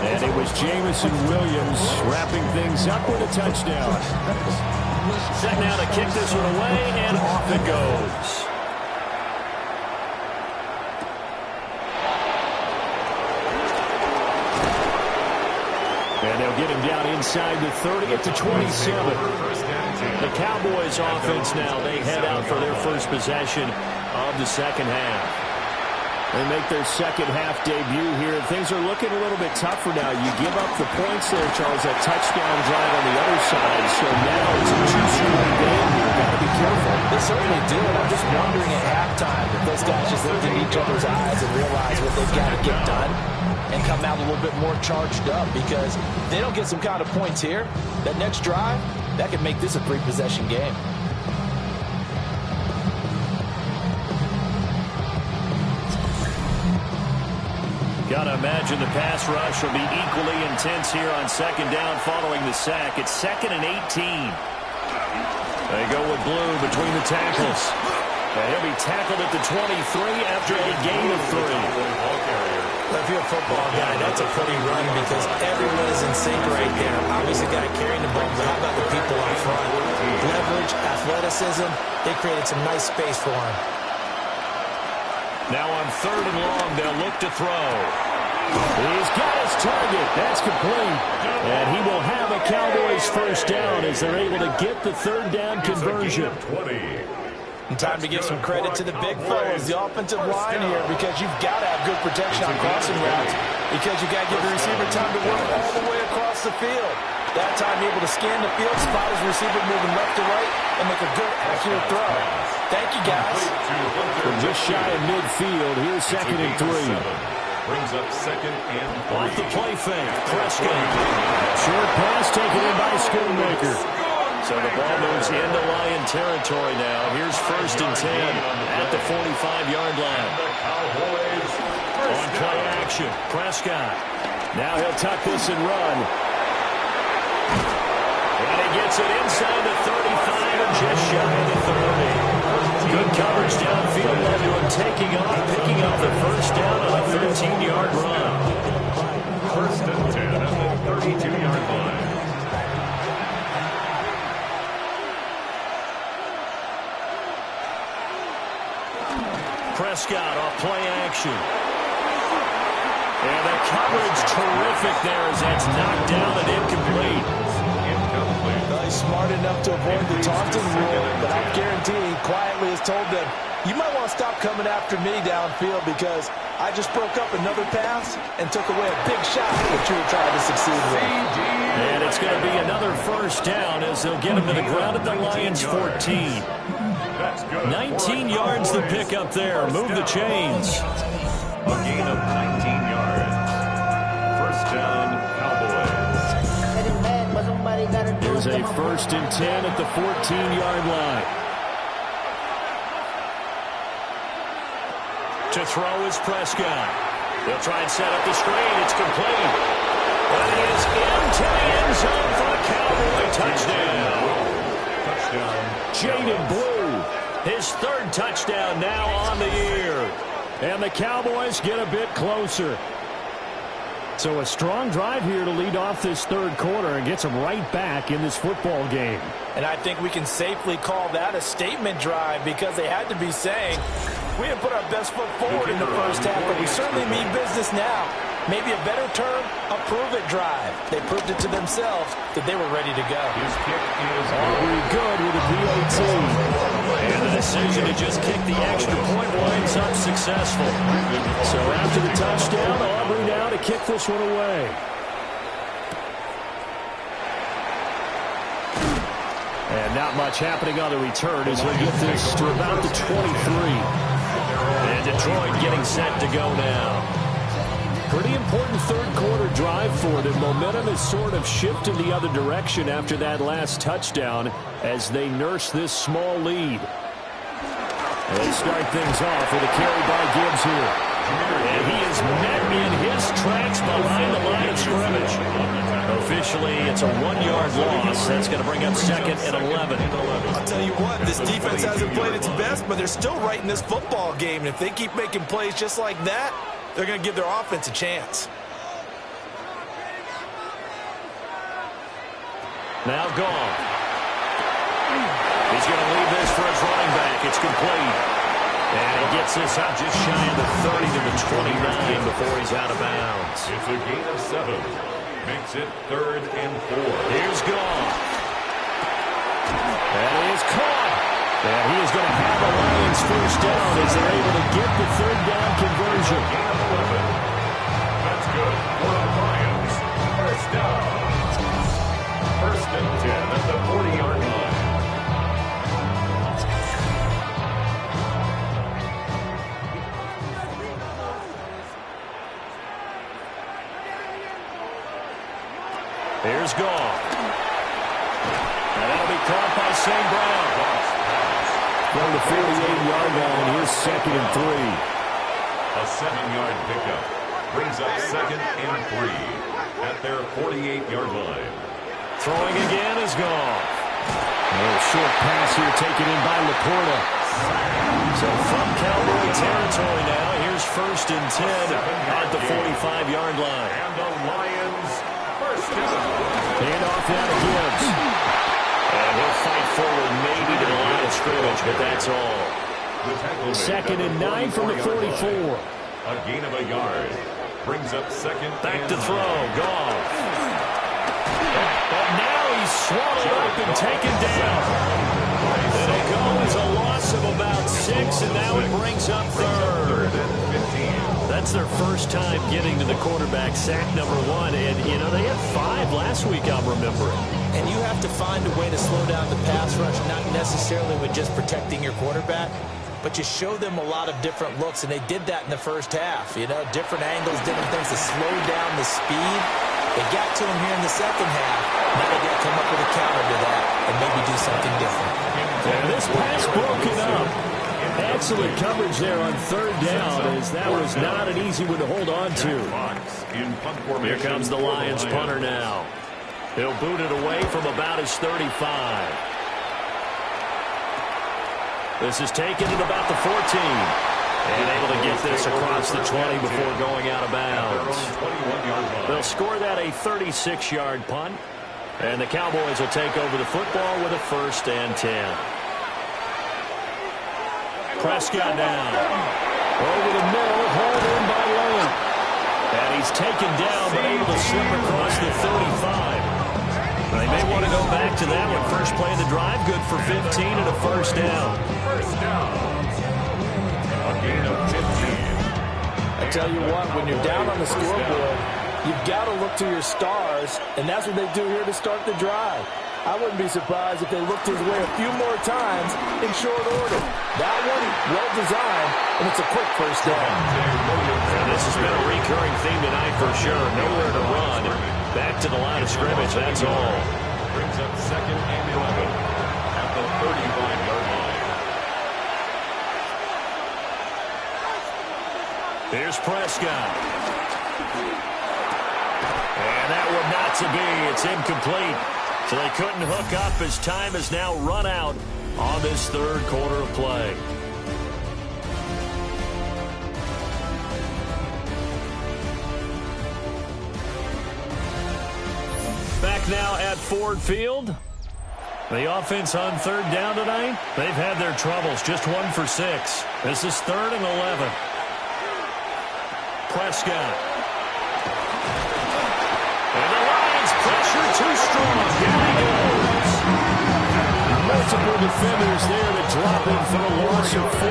And it was Jamison Williams wrapping things up with a touchdown. Set now to kick this one away, and off it goes. And they'll get him down inside the 30 at the 27. The Cowboys offense now, they head out for their first possession of the second half. They make their second half debut here. Things are looking a little bit tougher now. You give up the points there, Charles, that touchdown drive on the other side. So now it's a two-scoring game here. Got to be careful. They certainly do. And I'm just wondering at halftime if those guys just looked in each other's eyes and realize what they've got to get done and come out a little bit more charged up, because if they don't get some kind of points here, that next drive, that could make this a three-possession game. Gotta imagine the pass rush will be equally intense here on second down following the sack. It's 2nd and 18. They go with Blue between the tackles. And he'll be tackled at the 23 after a gain of 3. Well, if you're a football guy, that's a pretty run because everyone is in sync right there. Obviously, the guy carrying the ball, but how about the people up front? Leverage, athleticism, they created some nice space for him. Now on 3rd and long, they'll look to throw. He's got his target. That's complete. And he will have a Cowboys first down as they're able to get the third down conversion. And time to give some credit to the big fellas, the offensive line here, because you've got to have good protection on crossing routes, because you've got to give the receiver time to work all the way across the field. That time, able to scan the field, spot his receiver moving left to right, and make a good, accurate throw. Thank you, guys. From just shy of midfield, here's 2nd and 3. Brings up 2nd and 3. Off the play fake, Prescott. Short pass taken in by Schoonmaker. So the ball moves into Lion territory now. Here's 1st and 10 at the 45-yard line. On play action, Prescott. Now he'll tuck this and run. And he gets it inside the 35 and just shy of the 30. Good coverage downfield led to him taking off, picking up the first down on a 13-yard run. 1st and 10 at the 32-yard line. Prescott off play action. And the coverage terrific there as that's knocked down and incomplete. Well, he's smart enough to avoid the taunting rule, but I guarantee he quietly has told them, you might want to stop coming after me downfield because I just broke up another pass and took away a big shot that you were trying to succeed with. And it's going to be another first down as they'll get him to the ground at the Lions 14. 19 yards to pick up there. Move the chains. A gain of 19 yards. First down, Cowboys. Here's a 1st and 10 at the 14-yard line. To throw is Prescott. They'll try and set up the screen. It's complete. But he is into the end zone for a Cowboy touchdown. Jaden Blue, his 3rd touchdown now on the year. And the Cowboys get a bit closer. So a strong drive here to lead off this third quarter and gets them right back in this football game. And I think we can safely call that a statement drive because they had to be saying, we didn't put our best foot forward in the first half, but we certainly mean business now. Maybe a better term, a prove-it drive. They proved it to themselves that they were ready to go. His kick is Aubrey good with a PAT. And the decision to just kick the extra point winds up successful. So after the touchdown, Aubrey now to kick this one away. And not much happening on the return as we get this to about the 23. And Detroit getting set to go now. Pretty important third quarter drive for them. Momentum has sort of shifted the other direction after that last touchdown as they nurse this small lead. They start things off with a carry by Gibbs here. And he is met in his tracks behind the line of scrimmage. Officially, it's a 1-yard loss. That's going to bring up 2nd and 11. I'll tell you what, this defense hasn't played its best, but they're still right in this football game. And if they keep making plays just like that, they're going to give their offense a chance. Now gone. He's going to leave this for his running back. It's complete. And he gets this out just shy of the 30 to the 29 before he's out of bounds. It's a gain of 7. Makes it 3rd and 4. Here's Goff. That is caught. And he is going to have the Lions first down as they're able to get the 3rd down conversion. That's good for the Lions. First down. 1st and 10 at the 40-yard line. Here's Goff. And that'll be caught by St. Brown. From the 48-yard line, here's 2nd and 3. A 7-yard pickup brings up 2nd and 3 at their 48-yard line. Throwing again is Goff. A short pass here taken in by Laporta. So from Cowboy territory now, here's 1st and 10 at the 45-yard line. And the Lions first down. Hand off now to Gibbs. And he'll fight forward maybe to the line of scrimmage, but that's all. 2nd and 9 from the 44. A gain of a yard. Brings up 2nd Back and to throw. 9. Goff. But now he's swallowed up and taken down. It'll go as a loss of about 6, and now it brings up 3rd. That's their first time getting to the quarterback, sack number 1. And, you know, they had 5 last week, I'm remembering. And you have to find a way to slow down the pass rush, not necessarily with just protecting your quarterback, but you show them a lot of different looks, and they did that in the first half. You know, different angles, different things to slow down the speed. They got to him here in the second half. Now they got to come up with a counter to that and maybe do something different. And this pass broken up. Excellent coverage there on 3rd down, as that was not an easy one to hold on to. Here comes the Lions punter now. He'll boot it away from about his 35. This is taken at about the 14. And able to get this across the 20 before going out of bounds. They'll score that a 36-yard punt. And the Cowboys will take over the football with a 1st and 10. Prescott now. Over the middle, hauled in by Lane. And he's taken down, but able to slip across the 35. They may want to go back to that one. First play of the drive, good for 15 and a 1st down. First down. A gain of 15. I tell you what, when you're down on the scoreboard, you've got to look to your stars, and that's what they do here to start the drive. I wouldn't be surprised if they looked his way a few more times in short order. That one, well designed, and it's a quick first down. And this has been a recurring theme tonight for sure. Nowhere to run. Back to the line of scrimmage, that's all. Brings up 2nd and 11 at the 35-yard line. Here's Prescott. And that one not to be. It's incomplete. So they couldn't hook up as time has now run out on this 3rd quarter of play. Back now at Ford Field. The offense on 3rd down tonight, they've had their troubles. Just 1 for 6. This is 3rd and 11. Prescott. And the Lions pressure too strong. Down he goes. Multiple defenders there to drop him for a loss of 4.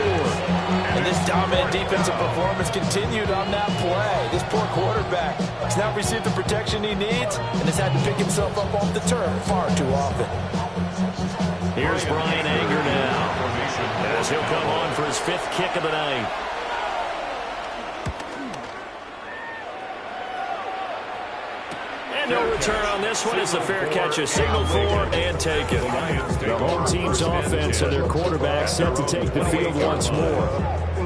And this dominant defensive performance continued on that play. This poor quarterback has not received the protection he needs and has had to pick himself up off the turf far too often. Here's Brian Anger now, as he'll come on for his 5th kick of the night. And no return on this one as the fair catch is signaled for and taken. The home team's offense and their quarterback set to take the field once more.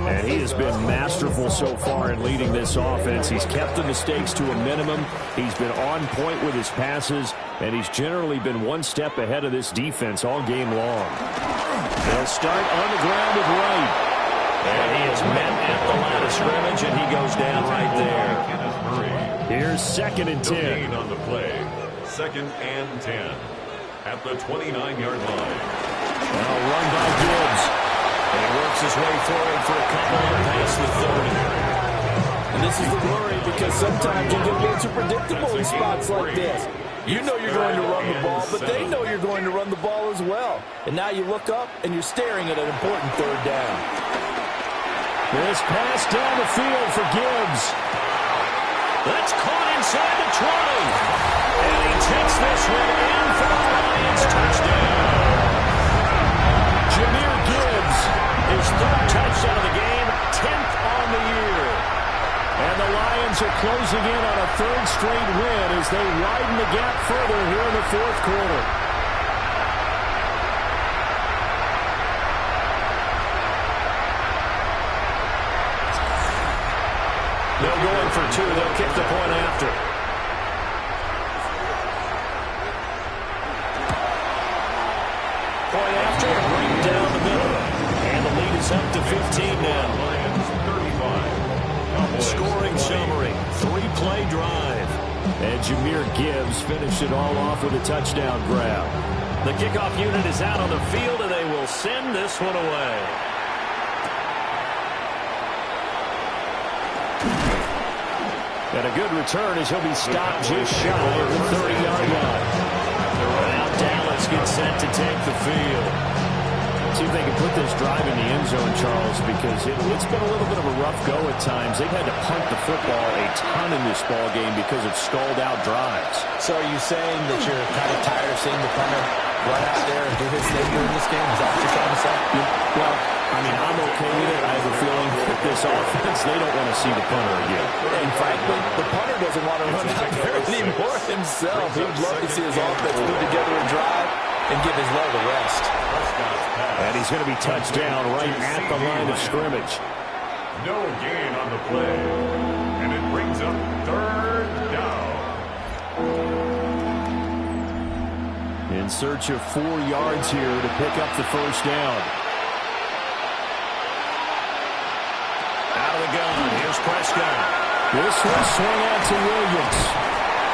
And he has been masterful so far in leading this offense. He's kept the mistakes to a minimum. He's been on point with his passes, and he's generally been one step ahead of this defense all game long. They'll start on the ground with Wright. And he is met at the line of scrimmage, and he goes down right there. Here's 2nd and 10. Gain on the play. 2nd and 10 at the 29-yard line. Well, run by Gibbs. And he works his way forward for a couple of past the 30. And this is the worry because sometimes you get a little too predictable in spots like this. You know you're going to run the ball, but they know you're going to run the ball as well. And now you look up and you're staring at an important 3rd down. This pass down the field for Gibbs. That's caught inside the 20. And he takes this one in for the Lions touchdown. Jahmyr Gibbs, his 3rd touchdown of the game, 10th on the year. And the Lions are closing in on a 3rd straight win as they widen the gap further here in the 4th quarter. They'll go in for 2. They'll kick the point after. Point after, right down the middle. And the lead is up to 15 now. Scoring summary, 3-play drive. And Jahmyr Gibbs finished it all off with a touchdown grab. The kickoff unit is out on the field, and they will send this one away. And a good return as he'll be stopped just shy of the 30-yard line. Now Dallas gets set to take the field. See if they can put this drive in the end zone, Charles, because it's been a little bit of a rough go at times. They've had to punt the football a ton in this ball game because of stalled-out drives. So are you saying that you're kind of tired of seeing the punter run out there and do his thing during this game? Is that what you're trying to say? Well, I mean, I'm okay with it. I have a feeling that this offense, they don't want to see the punter again. And frankly, the punter doesn't want to run out there anymore himself. He would love to see his offense put together a drive and give his leg a rest. And he's going to be touched down right at the line of scrimmage. No gain on the play. And it brings up 3rd down. In search of 4 yards here to pick up the 1st down. Out of the gun, here's Prescott. This one swung out to Williams.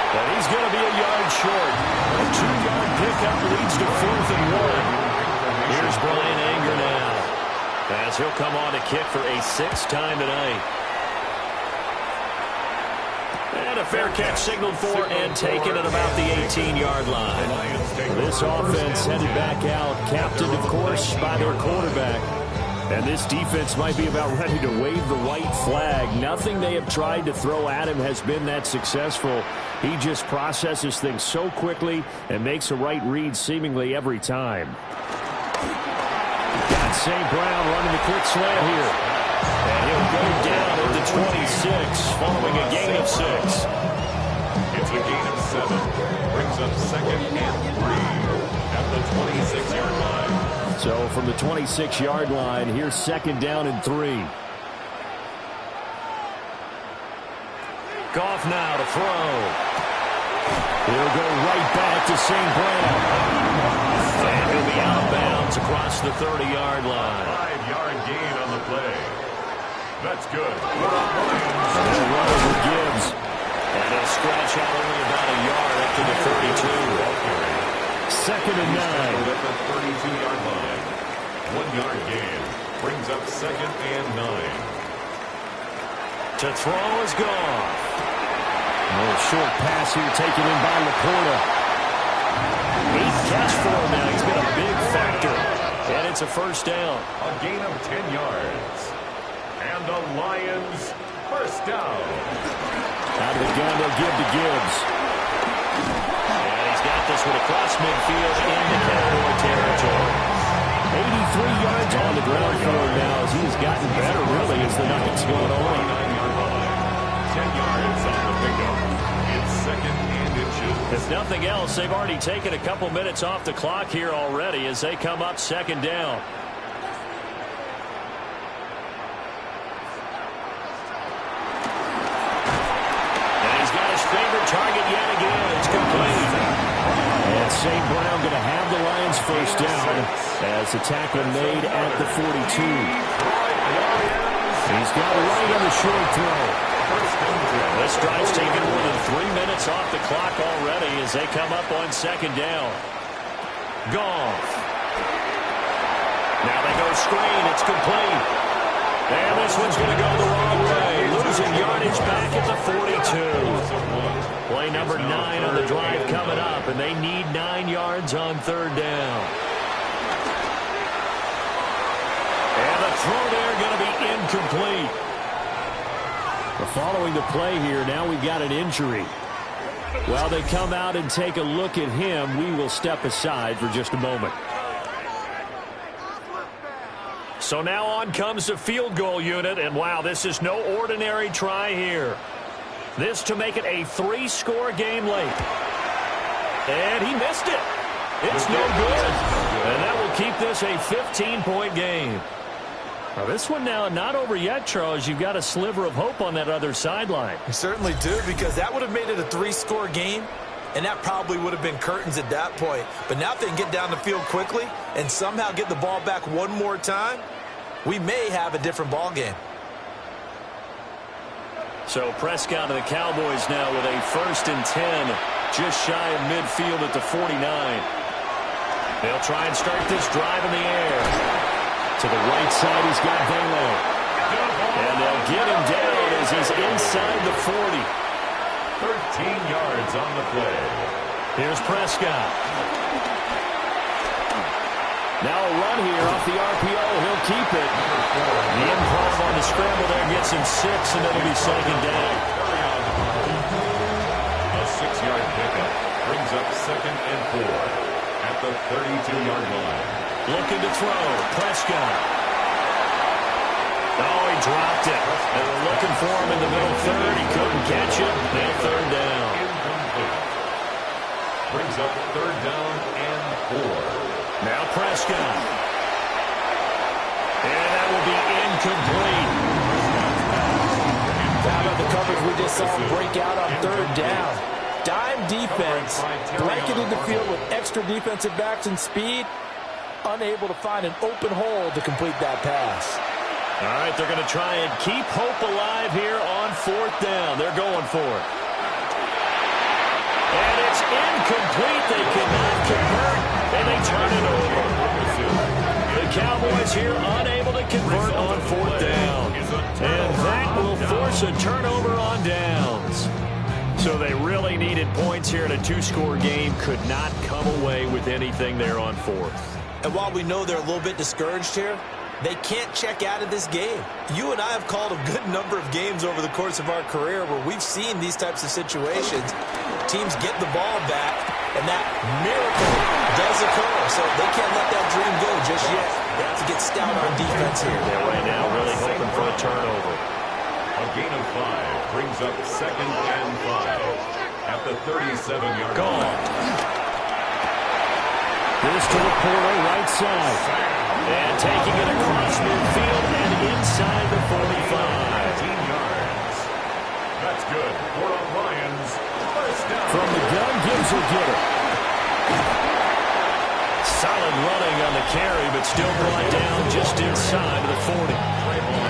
But he's going to be a yard short. A 2-yard pickup leads to 4th and 1. Here's Brian Anger now, as he'll come on to kick for a 6th time tonight. And a fair catch signaled for and taken at about the 18-yard line. This offense headed back out, captained, of course, by their quarterback. And this defense might be about ready to wave the white flag. Nothing they have tried to throw at him has been that successful. He just processes things so quickly and makes a right read seemingly every time. Got St. Brown running the quick slant here. And he'll go down at the 26 following a gain of 6. It's a gain of 7. Brings up 2nd and 3 at the 26-yard line. So from the 26-yard line, here's 2nd down and 3. Goff now to throw. He'll go right back to St. Brown. And he'll be out of bounds across the 30-yard line. 5-yard gain on the play. That's good. And they'll run over Gibbs. And he'll scratch out only about a yard up to the 32. 2nd and 9. At the 32-yard line. 1-yard gain. Brings up 2nd and 9. To throw is gone. A little short pass here taken in by Laporta. 8th catch for him now. He's been a big factor It's a first down. A gain of 10 yards. And the Lions first down. Out of the gun, they'll give to Gibbs. And he's got this one across midfield into Cowboy territory. 83 yards on the ground for him now as he's gotten better, really, as the night's going on. 10 yards on the pickup. It's second and inches. If nothing else, they've already taken a couple minutes off the clock here already as they come up second down. And he's got his favorite target yet again. It's complete. And St. Brown going to have the Lions first down as the tackle made at the 42. He's got it right on the short throw. This drive's taken more than 3 minutes off the clock already as they come up on second down. Goff. Now they go screen. It's complete. And this one's going to go the wrong way. Losing yardage back at the 42. Play number 9 on the drive coming up, and they need 9 yards on third down. And the throw there going to be incomplete. Following the play here, now we've got an injury. While they come out and take a look at him, we will step aside for just a moment. So now on comes the field goal unit, and wow, this is no ordinary try here. This to make it a 3-score game late. And he missed it. It's no good. And that will keep this a 15-point game. Now, this one now not over yet, Charles. You've got a sliver of hope on that other sideline. You certainly do, because that would have made it a 3-score game, and that probably would have been curtains at that point. But now if they can get down the field quickly and somehow get the ball back one more time, we may have a different ball game. So Prescott of the Cowboys now with a 1st and 10, just shy of midfield at the 49. They'll try and start this drive in the air. To the right side, he's got Velo. And they'll get him down as he's inside the 40. 13 yards on the play. Here's Prescott. Now a run here off the RPO. He'll keep it. The improv on the scramble there gets him 6, and it'll be second down. A 6-yard pickup brings up second and 4 at the 32-yard line. Looking to throw. Prescott. Oh, he dropped it. They were looking for him in the middle third. He couldn't catch it. Now third down. Incomplete. Brings up third down and 4. Now Prescott. And that will be incomplete. How about the coverage we just saw him break out on third down? Dime defense, blanketed the field with extra defensive backs and speed, unable to find an open hole to complete that pass. All right, they're going to try and keep hope alive here on fourth down. They're going for it. And it's incomplete. They cannot convert, and they turn it over. The Cowboys here unable to convert on fourth down. And that will force a turnover on downs. So they really needed points here in a 2-score game. Could not come away with anything there on fourth. And while we know they're a little bit discouraged here, they can't check out of this game. You and I have called a good number of games over the course of our career where we've seen these types of situations. Teams get the ball back, and that miracle does occur. So they can't let that dream go just yet. They have to get stout on defense here. Yeah, right now really hoping for a turnover. A gain of 5 brings up second and 5 at the 37-yard line. This to the corner, right side. And taking it across midfield and inside the 45. 15 yards. That's good for the Lions. First down. From the gun, Gibbs will get it. Solid running on the carry, but still brought down just inside of the 40.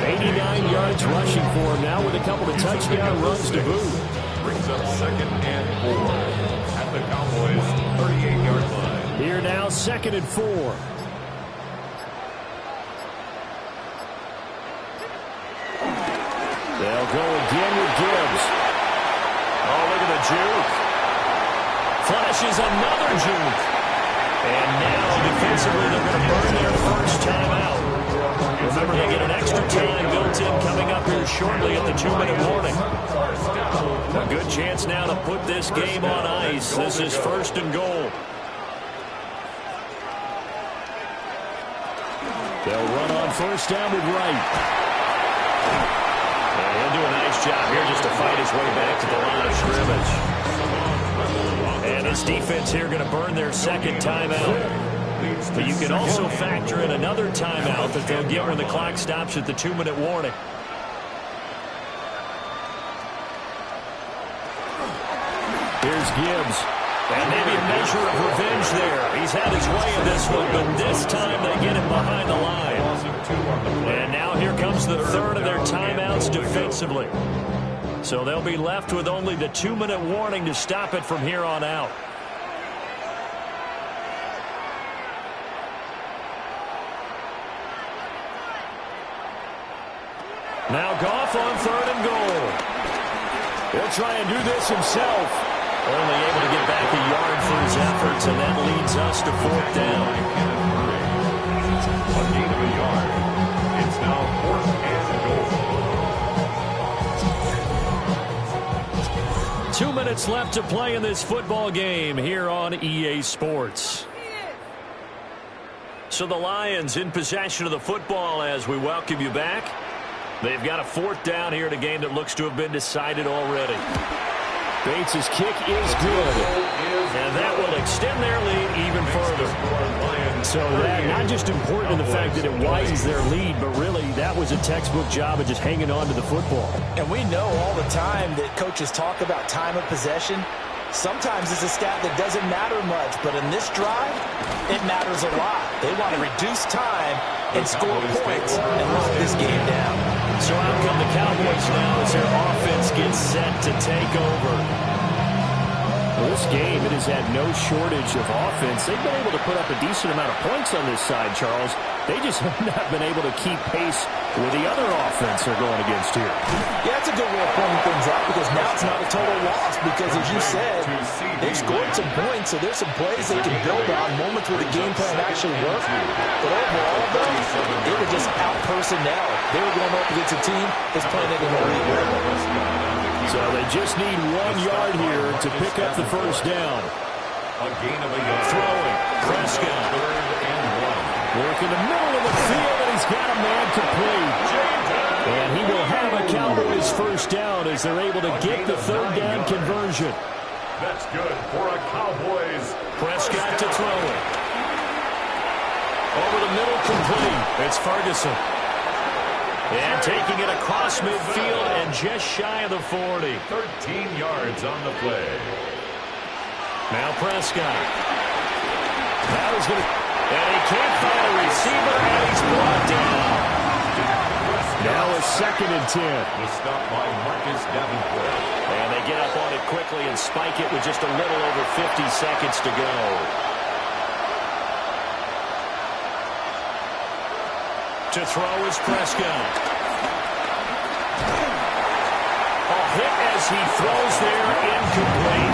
89 yards rushing for him now with a couple of touchdown runs to boot. Brings up second and 4 at the Cowboys' 38-yard line. Here now, 2nd and 4. They'll go again with Gibbs. Oh, look at the juke. Flashes another juke. And now, defensively, they're going to burn their first timeout. Remember, they get an extra time built in coming up here shortly at the 2-minute warning. A good chance now to put this game on ice. This is 1st and goal. They'll run on 1st down with Wright. And he'll do a nice job here just to fight his way back to the line of scrimmage. And this defense here going to burn their 2nd timeout. But you can also factor in another timeout that they'll get when the clock stops at the 2-minute warning. Here's Gibbs. And maybe a measure of revenge there. He's had his way in this one, but this time they get him behind the line. And now here comes the 3rd of their timeouts defensively. So they'll be left with only the 2-minute warning to stop it from here on out. Now Goff on 3rd and goal. He'll try and do this himself. Only able to get back a yard for his efforts, and that leads us to 4th down. A gain of a yard. It's now 4th and goal. 2 minutes left to play in this football game here on EA Sports. So the Lions in possession of the football as we welcome you back. They've got a 4th down here in a game that looks to have been decided already. Bates' kick is good, and that will extend their lead even further. So that not just important in the fact that it widens their lead, but really that was a textbook job of just hanging on to the football. And we know all the time that coaches talk about time of possession. Sometimes it's a stat that doesn't matter much, but in this drive, it matters a lot. They want to reduce time and score points and lock this game down. So out come the Cowboys now as their offense gets set to take over. Well, this game, it has had no shortage of offense. They've been able to put up a decent amount of points on this side, Charles. They just have not been able to keep pace with the other offense they're going against here. Yeah, it's a good way of pointing things out because now it's not a total loss because, as you said, they've scored some points, so there's some plays they can build on, moments where the game plan actually worked. But overall, though, they were just out-personnel. They were going up against a team that's playing at an elite level. So they just need 1 yard here to pick up the 1st down. A gain of a yard. Throwing. Prescott. 3rd and 1. Work in the middle of the field, and he's got a man complete. And he will have a Cowboys 1st down as they're able to get the 3rd down conversion. That's good for a Cowboys. Prescott to throw it. Over the middle, complete. It's Ferguson. And taking it across midfield and just shy of the 40. 13 yards on the play. Now Prescott. That was going to... And he can't find a receiver, and he's brought down. Now a 2nd and 10. The stop by Marcus Davenport. And they get up on it quickly and spike it with just a little over 50 seconds to go. To throw is Prescott. A hit as he throws there, incomplete.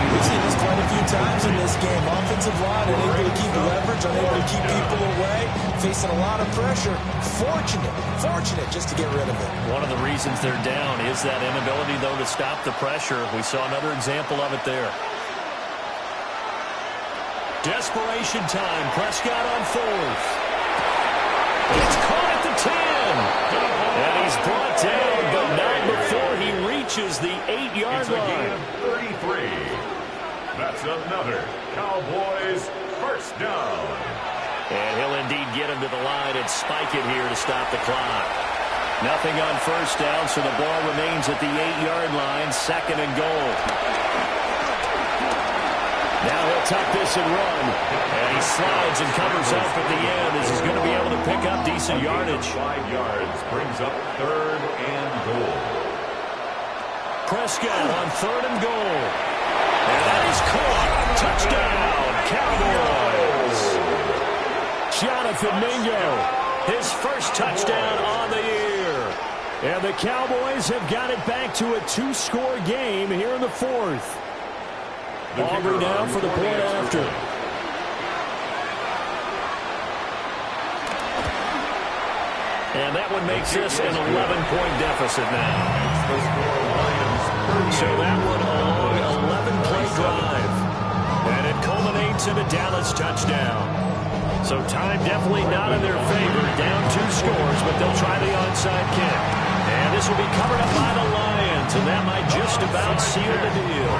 We've seen this quite a few times in this game. Offensive line unable to keep leverage, unable to keep people away, facing a lot of pressure. Fortunate just to get rid of it. One of the reasons they're down is that inability, though, to stop the pressure. We saw another example of it there. Desperation time. Prescott on 4th. It's caught at the 10. And he's brought down, but not before he reaches the 8-yard line. It's a gain of 33. That's another Cowboys 1st down. And he'll indeed get him to the line and spike it here to stop the clock. Nothing on 1st down, so the ball remains at the 8-yard line, 2nd and goal. Now he'll tuck this and run. And he slides and covers up at the end as he's going to be able to pick up decent yardage. 5 yards brings up 3rd and goal. Prescott on 3rd and goal. And that is caught. Touchdown, Cowboys. Jonathan Mingo, his 1st touchdown on the year. And the Cowboys have got it back to a 2-score game here in the 4th. Aubrey now for the point after. And that one makes this an 11-point deficit now. So that one a long 11-play drive. And it culminates in a Dallas touchdown. So time definitely not in their favor. Down 2 scores, but they'll try the onside kick. And this will be covered up by the Lions, and that might just about seal the deal.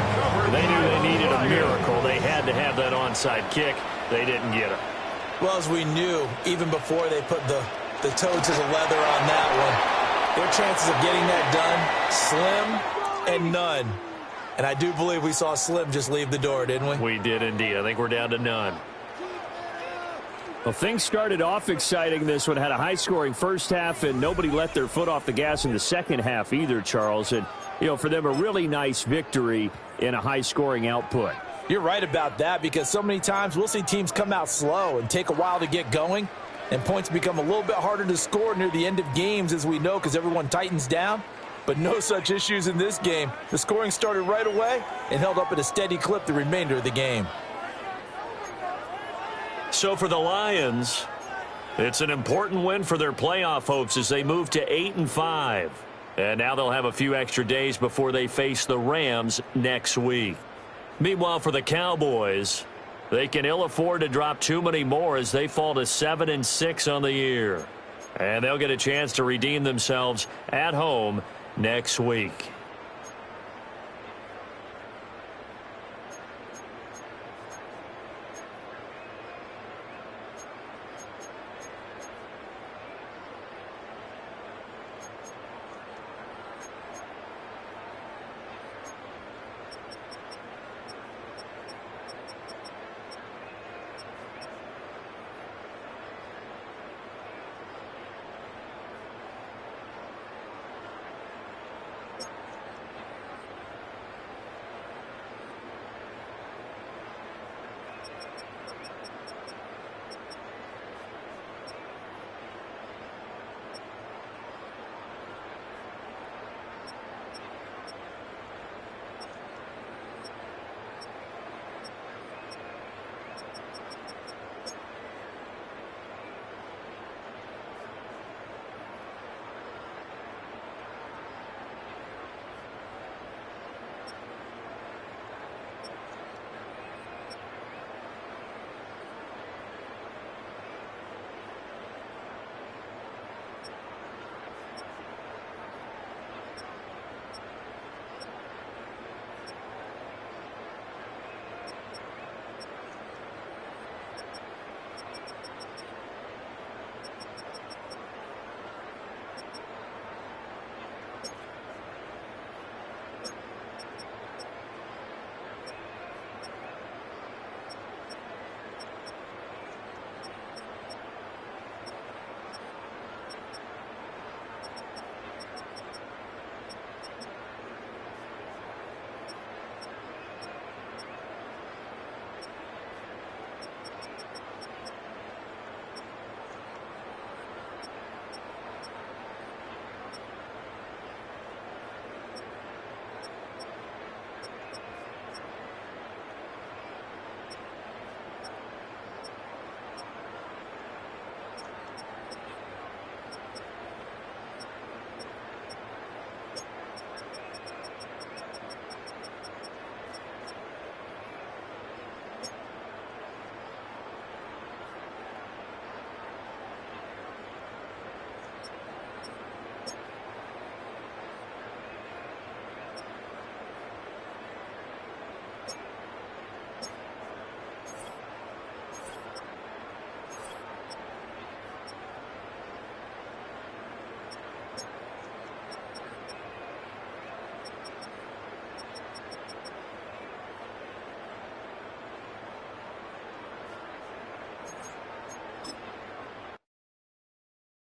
They knew they needed a miracle. They had to have that onside kick. They didn't get it. Well, as we knew, even before they put the toe to the leather on that one, their chances of getting that done, slim and none. And I do believe we saw Slim just leave the door, didn't we? We did indeed. I think we're down to none. Well, things started off exciting. This one had a high-scoring first half, and nobody let their foot off the gas in the second half either, Charles. And, you know, for them, a really nice victory in a high-scoring output. You're right about that, because so many times we'll see teams come out slow and take a while to get going, and points become a little bit harder to score near the end of games, as we know, because everyone tightens down. But no such issues in this game. The scoring started right away and held up at a steady clip the remainder of the game. So for the Lions, it's an important win for their playoff hopes as they move to 8-5. And now they'll have a few extra days before they face the Rams next week. Meanwhile, for the Cowboys, they can ill afford to drop too many more as they fall to 7-6 on the year. And they'll get a chance to redeem themselves at home next week.